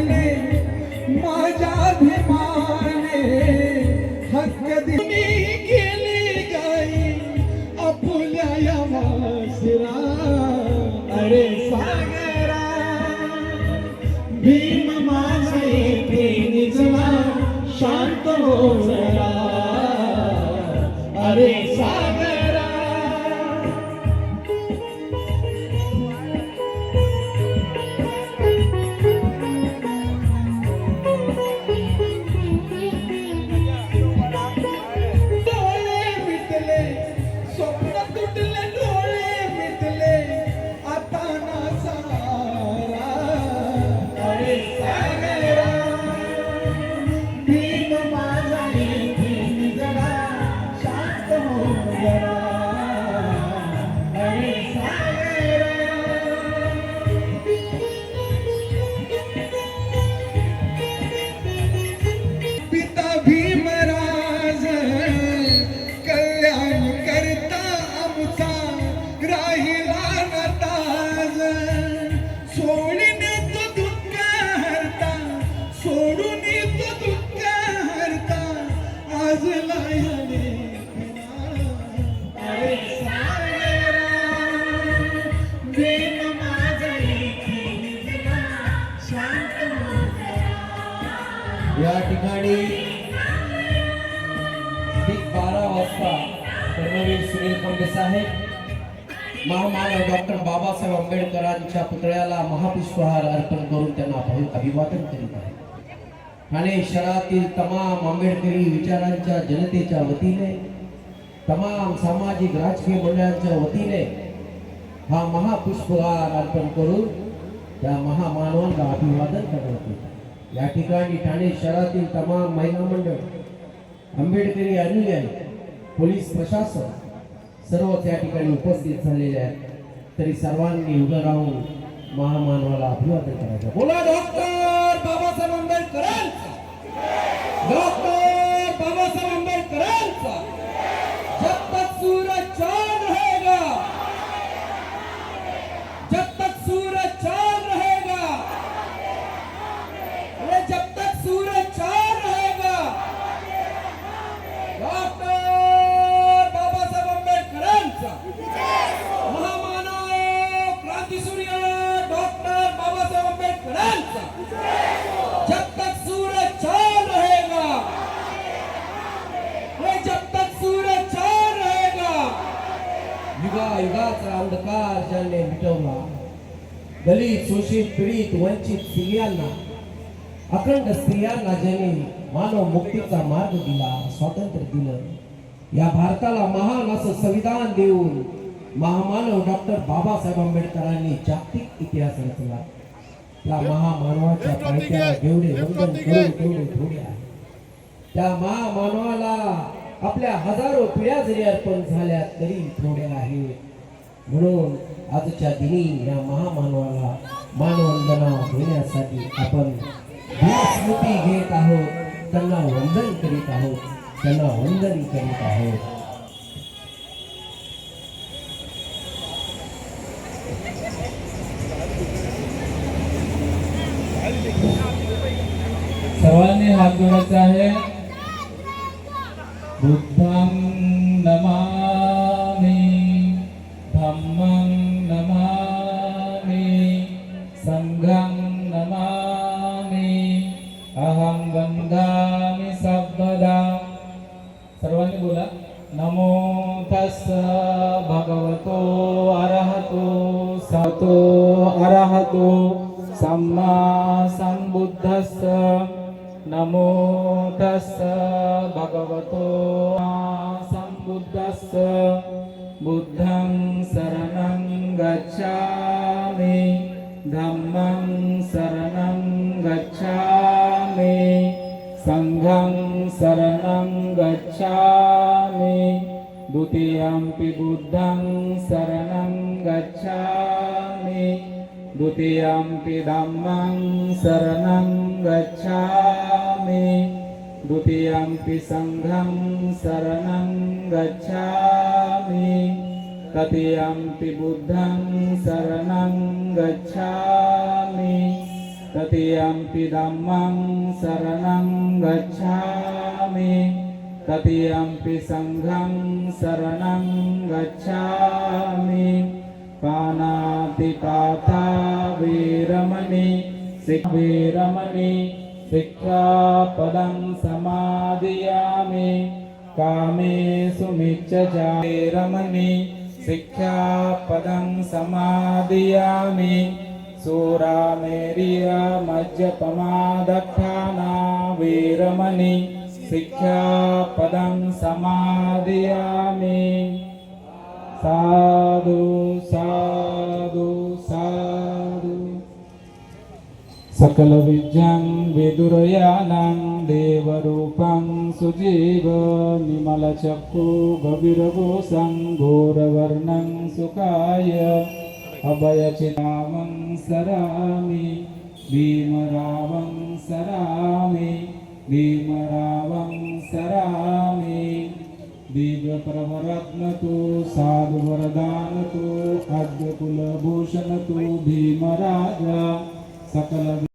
दिले माझ्या अभिमाने हक्क दिली गेली गाई आपुल्या या वासरा अरे सागरा भीम माझा येथे निजला शांत हो जरा अरे सागरा या ठिकाणी ठीक 12 वाजता कर्मवीर सुनील पंगे साहेब महामानव डॉक्टर बाबासाहेब आंबेडकरांच्या पुतळ्याला महापुष्पहार अर्पण करून त्यांना अभिवादन करीत आहेत. ठाणे शहरातील तमाम आंबेडकरी विचारांच्या जनतेच्या वतीने तमाम सामाजिक राजकीय मंडळांच्या वतीने हा महापुष्पहार अर्पण करून त्या महामानवांना अभिवादन करण्यात येते. या ठिकाणी ठाणे शहरातील तमाम महिला मंडळ आंबेडकरी अनुयायी पोलीस प्रशासन सर्वच या ठिकाणी उपस्थित झालेले आहेत. तरी सर्वांनी उभं राहून महामानवाला अभिवादन करायचं. बोला डॉक्टर बाबासाहेब आंबेडकरांचा, डॉक्टर बाबासाहेब आंबेडकरांचा. जब तक सूरज चांद रहेगा, जब तक सूरज चांद रहेगा, जब तक सूरज चांद रहेगा, डॉक्टर बाबासाहेब आंबेडकरांचा महामानव क्रांतीसूर्य डॉक्टर बाबासाहेब आंबेडकरांचा. जब तक सूरज चांद रहेगा, जब तक सूरज चांद रहेगा. युगायुगाचा अंधकार ज्याने मिटवला, दलित शोषित पीडित वंचित स्त्रियांना अखंड स्त्रियांना ज्याने मानव मुक्तीचा मार्ग दिला, स्वातंत्र्य दिलं, या भारताला महान असं संविधान देऊन महामानव डॉक्टर बाबासाहेब आंबेडकरांनी जागतिक इतिहास रचला. त्या महामानवाच्या पायथ्याला जेवढे वंदन करून तेवढे थोडे आहे. त्या महामानवाला आपल्या हजारो पिढ्या जरी अर्पण झाल्या तरी थोडे आहे. म्हणून आजच्या दिनी या महामानवाला मानवंदना देण्यासाठी आपण स्मृती घेत आहोत, त्यांना वंदन करीत आहोत, त्यांना वंदन करीत आहोत. सर्वांनी हात जोडायचा आहे. बुद्धं नमामि, धम्मं नमामि, संघं नमामि, अहं वंदामि सर्वदा. सर्वांनी बोला. नमो तस्स भगवतो अरहतो सतो अरहतो सम्मा संबुद्धस्स. नमो तस्स भगवतो संबुद्धस्स. बुद्धं शरणं गच्छामि, धम्मं शरणं गच्छामि, संघं शरणं गच्छामि, द्वितीयंपि बुद्धं शरणं गच्छामि, द्वितीयंपि धम्मं शरणं गच्छामि, द्वितीयंपि संघं शरणं गच्छामि, तृतीयंपि बुद्धं शरणं गच्छामि, ततियम्पि धम्मं शरणं गच्छामि ततियम्पि संघं शरणं गच्छामि पानातिपाता वीरमणि वीरमणि शिक्षापदं समादियामि कामेषु मिच्छामीरमणि शिक्षापदं समादियामि सूरामेरिया मज्जपमादत्थाना वीरमणि शिक्षापदं समादियामि साधु साधु साधु सकल विद्यां विदुरयानं देवरूपं सुजीव निमलचक्षु गभीरगोसं घोरवर्णं सुखाय अभयचितामं सरामि भीमरावं सरामि भीमरावं सरामि दिव्यप्रवरत्नतु साधुवरदानतु अद्यकुलभूषणतु भीमराजा सकल